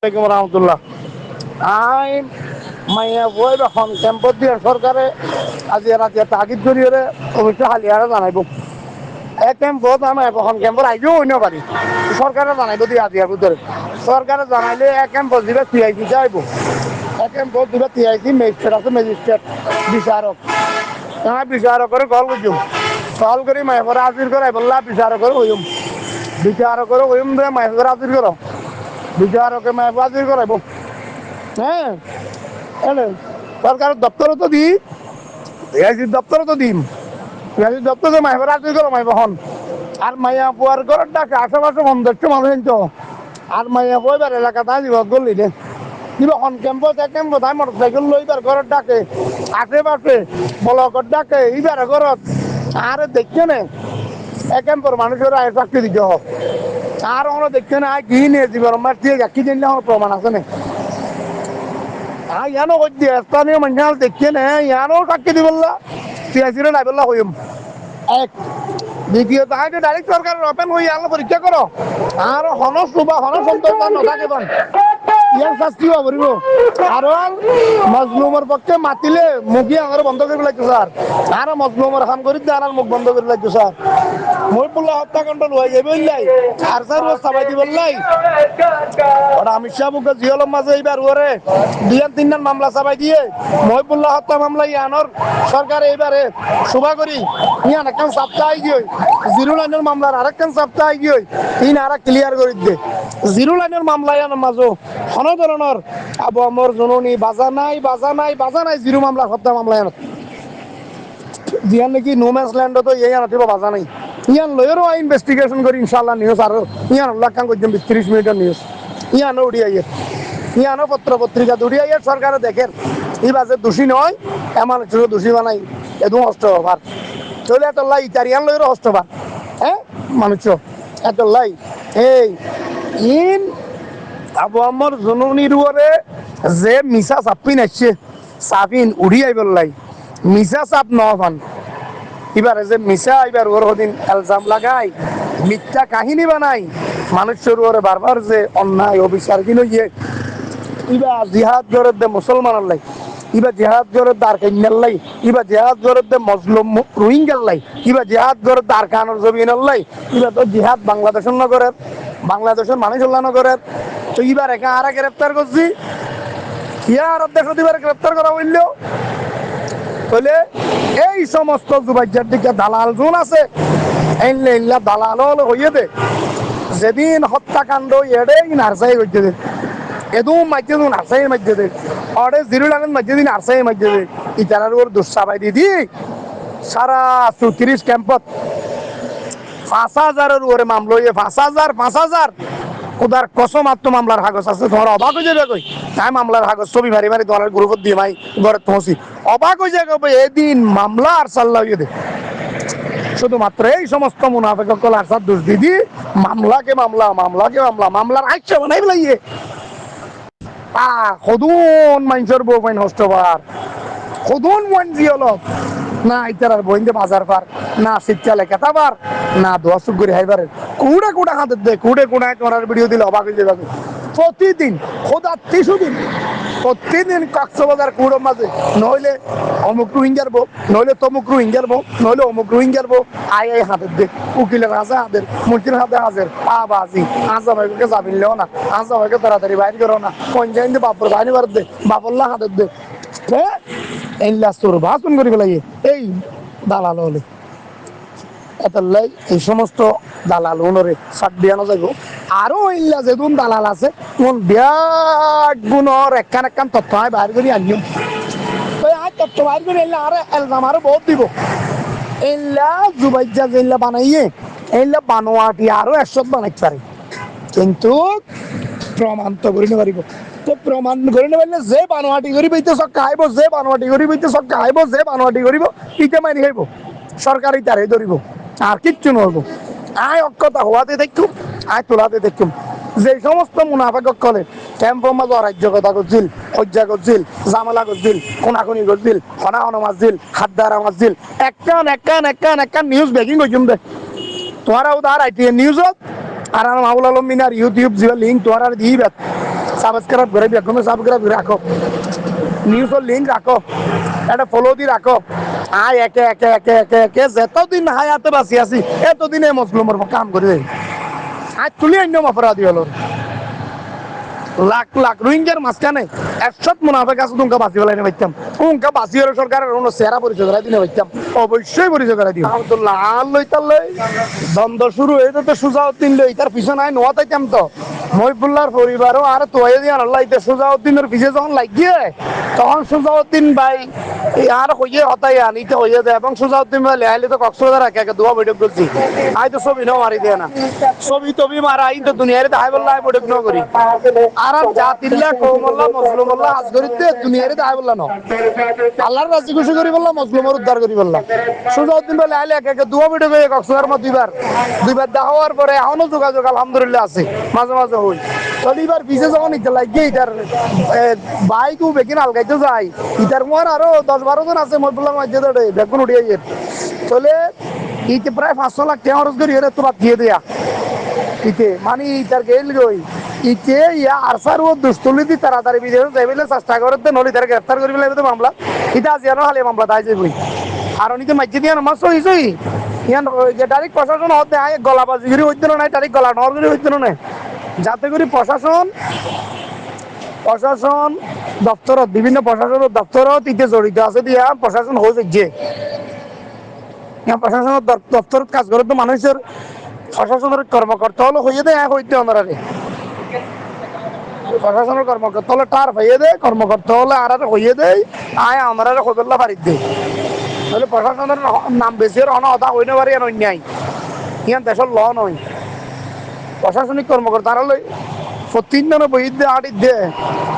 আলাইকুম রহমতুল্লাহ। আই মাইয়া বই এখন ক্যাম্পত দিয়ে সরকারে আজি রাতে তাগিদ জরিয়রে অবশ্য হালিয়ারে জানাইব এই ক্যাম্পত আমি এখন ক্যাম্পত আইও হইন পারি সরকারে জানাইব দিয়ে আজিয়ার ভিতরে সরকারে জানাইলে এক ক্যাম্পত দিবে সিআইসি যাইব এক ক্যাম্পত দিবে সিআইসি ম্যাজিস্ট্রেট আছে ম্যাজিস্ট্রেট বিচারক বিচারকের কল করছুম কল করি মাইফরে হাজির করাই বললা বিচারকের হইম বিচারকের হইম দে মাইফরে হাজির করো বিচারকে মাইফ হাজির করাইব হ্যাঁ এনে সরকারের দপ্তরও তো দিই সিআইসির দপ্তরও তো দিম সিআইসির দপ্তরে মাইফরে হাজির করো মাইফ হন আর মাইয়া পোয়ার ঘরের ডাকে আশেপাশে বন্ধুত্ব মানুষ তো আর মাইয়া বইবার এলাকা তাই দিব গলি দে কিবা অন ক্যাম্পত এক ক্যাম্পত আমি মোটর সাইকেল লইবার ঘরের ডাকে আশেপাশে ব্লকের ডাকে এইবার ঘরত আরে দেখছে নে এক ক্যাম্পর মানুষের আয় চাকরি দিতে হোক আর ওরা দেখছে না কি নিয়ে জীবন আমার দিয়ে গাকি দিলে আমার প্রমাণ আছে না ইয়ানো করছি স্থানীয় মানুষ দেখছে না ইয়ানো চাকরি দিবল্লা সিআইসিরে নাই বললা হইম এক দ্বিতীয়ত আগে ডাইরেক্ট সরকারের ওপেন হয়ে আলো পরীক্ষা করো আর হনস বা হনস সন্তোষ নথাকে পান ইয়ার শাস্তি হব আর মজলুমের পক্ষে মাতিলে মুখি আমার বন্ধ করে লাগছে স্যার আর মজলুমের কাম করি আর মুখ বন্ধ করে লাগছে স্যার মহিবুল্লাহ হত্যাকাণ্ড লয়ে যাবে আর স্যার ও সবাই দিব লাই ওরা অমিত শাহ মুখে জিয়লম মাঝে এইবার ওরে দুই তিন মামলা চাবাই দিয়ে মহিবুল্লাহ হত্যা মামলা ইয়ানোর সরকার এইবারে শোভা করি ইয়ান একখান সপ্তাহ গিয়ে জিরো লাইনের মামলার আরেকখান সপ্তাহ গিয়ে তিন আর ক্লিয়ার করে দে জিরো লাইনের মামলা ইয়ানোর মাঝো কোনো ধরনের আবু আমর জননী বাজা নাই জিরো মামলা হত্যা মামলা ইয়ানত জিয়ান নাকি নোম্যান্স ল্যান্ড তো ইয়ান আতিব বাজা নাই ইয়ান লয়েরও ইনভেস্টিগেশন করি ইনশাআল্লাহ নিউজ আর ইয়ান লাখান করছেন 30 মিনিটের নিউজ ইয়ানো উড়িয়ে ইয়ানো পত্র পত্রিকা উড়িয়ে সরকারে দেখেন এই বাজে দোষী নয় এমন দোষী বানাই এদম হস্ত হবার চলে এত লাই ইতারিয়ান লয়েরও হস্ত হবার হ্যাঁ মানুষ এত লাই এই ইন আবু আমর জননীর উপরে যে মিশা চাপিন আসছে চাপিন উড়ি আইবার লাই মিশা চাপ নভান এবারে যে মিশা এবার ওর দিন এলজাম লাগাই মিথ্যা কাহিনী বানাই মানুষের ওরে বারবার যে অন্যায় অবিচার কিনো গিয়ে ইবা জিহাদ জরের দে মুসলমানের লাই ইবা জিহাদ জরের দার কেন্যার লাই ইবা জিহাদ জরের দে মজলুম রোহিঙ্গার লাই ইবা জিহাদ জরের দার কানোর জমিনের লাই ইবা তো জিহাদ বাংলাদেশের নগরের বাংলাদেশের মানুষের নগরের তো এবার একা আরা গ্রেপ্তার করছি ইয়ার দেশ এবার গ্রেপ্তার করা হইল বলে এই সমস্ত যুবাইজার দিকে দালাল জোন আছে এনলে দালাল হইয়ে দে যেদিন হত্যাকাণ্ড এড়ে নার্সাই হইতে দে এদম মাঝে দিন নার্সাই মাঝে দে অড়ে জিরো লাইনের মাঝে দিন নার্সাই মাঝে দে ইতারার ওর দুঃসাবাই দিদি সারা 34 ক্যাম্পত 5,000-এর উপরে মামলা হইয়ে 5,000 ওদার কসম আত্ম মামলার কাগজ আছে তোমার অবাক হয়ে যাবে কই তাই মামলার কাগজ ছবি মারি তোমার গ্রুপত দিয়ে মাই ঘরে পৌঁছি অবাক হয়ে যাবে এদিন মামলা আর সাল্লা হইয়ে দে শুধুমাত্র এই সমস্ত মুনাফেক আর সার দোষ দিদি মামলাকে মামলার আইসা বানাই লাইয়ে সদুন মানুষের বউ পাইন হস্তবার সদুন মঞ্জি অলপ না ইতার বইন্দে বাজার পার না শিক্ষা লেখাতা পার না দোয়া সুখ করে হাইবারে কুড়ে হাতের দে কুড়ে তোমার ভিডিও দিলে অবাক হয়ে যাবে প্রতিদিন খোদা 30 দিন প্রতিদিন কক্সবাজার কুড়োর মাঝে নইলে অমুক রোহিঙ্গার বউ নইলে তমুক রোহিঙ্গার বউ নইলে অমুক রোহিঙ্গার বউ আই হাতের দে উকিলের হাজে হাতের মন্ত্রীর হাতে হাজের বাজি আজা ভাইকে যাবিনলেও না আজা ভাইকে তাড়াতাড়ি বাইর করো না পঞ্চায়েত দে বাপর বাইরে বার দে বাপল্লা হাতের দে এই লাস্টর ভাষণ করে ফেলাই এই দালাল হলে এতলাই এই সমস্ত দালাল ওনরে সাত দিয়ানো যাব আরো ইল্লা যেদুন দালাল আছে কোন বিরাট গুণর একখান তথ্য হয় বাইরে করে আনিও তো আর তথ্য বাইরে করে এলে আরো এলজাম আরো বহুত দিব এল্লা জুবাইজা যেল্লা বানাইয়ে এল্লা বানোয়াটি আরো 100 বানাইতে পারে কিন্তু প্রমাণ তো করে নিতে পারিব তো প্রমাণ করে নেবেন যে বানোয়াটি করি বইতে সব খাইব যে বানোয়াটি করি বইতে সব খাইব যে বানোয়াটি করিব ইতে মারি খাইব সরকারি তারে ধরিব আর কিচ্ছু নড়ব আয় অক্ষতা হওয়াতে দেখুম আয় তোলাতে দেখুম যে সমস্ত মুনাফেক কলে ক্যাম্পর মাঝে অরাজ্যকতা করছিল হজ্জা করছিল জামেলা করছিল কোনাকুনি করছিল হনা মারছিল হাতদারা মারছিল একখান নিউজ ব্রেকিং করছুম দে তোমারা উদার আইটি নিউজত আর মাহুল আলম মিনার ইউটিউব যে লিঙ্ক তোমার দিয়ে সাবস্ক্রাইব করে বেগুন সাবস্ক্রাইব রাখো নিউজের লিঙ্ক রাখো একটা ফলো দিয়ে রাখো আয় একে একে একে একে একে যতদিন হায়াতে বাঁচি আছি এতদিনে মজলুমের কাম করে দেয় আজ তুলি অন্য অপরাধী হলো লাখ লাখ রোহিঙ্গার মাঝখানে 100 মুনাফেক আছে তোমাকে বাঁচি ফেলাই পাইতাম তোমাকে বাঁচি হলো সরকারের কোনো সেরা পরিচয় করাই দিনে পাইতাম অবশ্যই পরিচয় করাই দিও তো লাল লইতার লই দ্বন্দ্ব শুরু হয়ে তো সুজাউদ্দিন লই তার পিছনে আই নোয়া তাইতাম তো মহিবুল্লাহর পরিবারও আর তোয়ে দিয়ে আল্লাহ ইতে সুজাউদ্দিনের পিছিয়ে যখন লাগিয়ে তখন সুজাউদ্দিন ভাই আর হইয়ে হতাই আনিতে হইয়ে দেয় এবং সুজাউদ্দিন ভাই লেহাইলে তো কক্সবাজার রাখে একে দোয়া বৈঠক করছি আই তো ছবি নাও মারি দেয় না ছবি টবি মারা আই তো দুনিয়ারে দেখাই বললা আই বৈঠক ন করি আর জাতিল্লা কৌমল্লা মজলুমল্লা হাজ করিতে দুনিয়ারে দেখাই বললা ন আল্লাহর রাজি খুশি করি বললাম মজলুমের উদ্ধার করি বললাম সুজাউদ্দিন ভাই লেহাইলে একে একে দোয়া বৈঠক হয়ে কক্সবাজার মধ্যে দুইবার দেখা হওয়ার পরে এখনো যোগাযোগ আলহামদুলিল্লাহ আছে মাঝে মাঝে হই এবার বিশেষ যখন ইটা লাগিয়ে ইটার বাইকও বেকিন আলগাইতে যায় ইটার মোয়ার আরো 10-12 জন আছে মই বললাম বেগুন উঠিয়ে চলে ইতে প্রায় 500 লাখ টাকা খরচ করি এর তো বাদ দিয়ে দেয়া ইতে মানে ইটার গেল গই ইতে ইয়া আরসার ও দুষ্টুলিতি তাড়াতাড়ি বিদেশে যাইবেলে চেষ্টা করতে নলি তার গ্রেফতার করি ফেলাইবে তো মামলা ইটা আজিয়ানো হালে মামলা তাই যাইবই আর নিতে মাইজি দিয়ে আমার সই ইয়ান যে ডাইরেক্ট প্রশাসন হতে আয় গলাবাজি করে হইতে নাই ডাইরেক্ট গলা নর করে হইতে নাই যাতে করে প্রশাসন দপ্তরত বিভিন্ন প্রশাসন দপ্তরত ইতে জড়িত আছে দিয়া প্রশাসন হয়ে যাচ্ছে প্রশাসনের দপ্তরত কাজ করে তো মানুষের প্রশাসনের কর্মকর্তা হলো হইয়ে দেয় হইতে অনারে প্রশাসনের কর্মকর্তা হলে টার হইয়ে দেয় কর্মকর্তা হলে আর হইয়ে দেয় আয় আমারা হইবেল্লা বাড়িতে দেয় তাহলে প্রশাসনের নাম বেশি অনা হতা হইতে পারে আর অন্যায় ইয়ান দেশের ল নয় প্রশাসনিক কর্মকর্তারা লই 3 জনের বই দিয়ে আট দে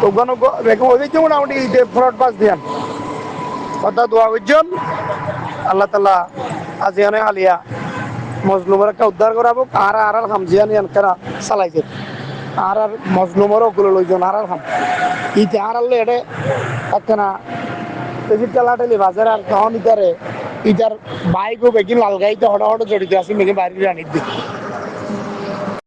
ওখানে ওইদিকে মোটামুটি ফ্রড বাস দিয়ান কথা দোয়া করছেন আল্লাহ তালা আজিয়ানে আলিয়া মজলুমের একটা উদ্ধার করাবো আর আর হামজিয়ান ইয়ানকারা চালাইছে আর মজলুমেরও ওগুলো লইজন আর হাম ইতে আর আল্লে এটা একখানা টেলাটেলি বাজার আর তখন ইটার বাইকও বেগিন লালগাইতে হঠাৎ জড়িত আছে মেঘে বাইরে আনিত দিই